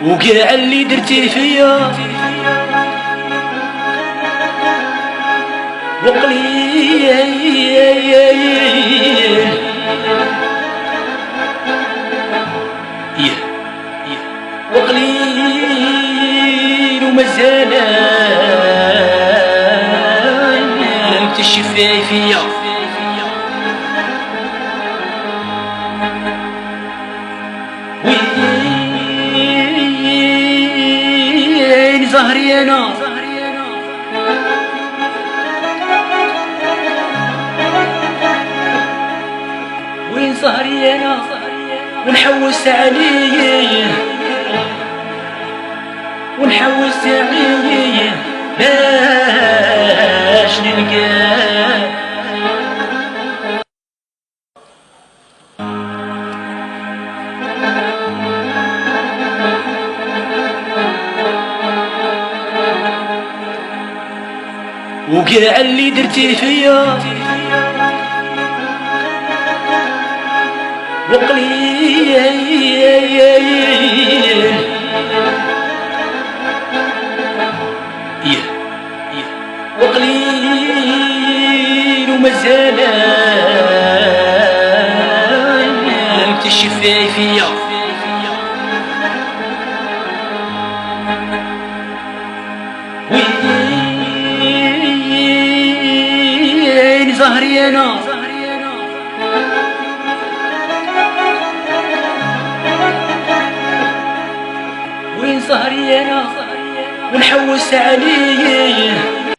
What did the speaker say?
وكاع اللي درتي فيا وقليل وقليل ومازال تشفي فيا وين زهري انا وين زهري انا ونحوس عليه ونحوس عليه باش نلقاه وكاع اللي درتي فيا وقليل وقليل ومازال تشفي فيا وين زهري انا وين زهري انا ونحوس عليه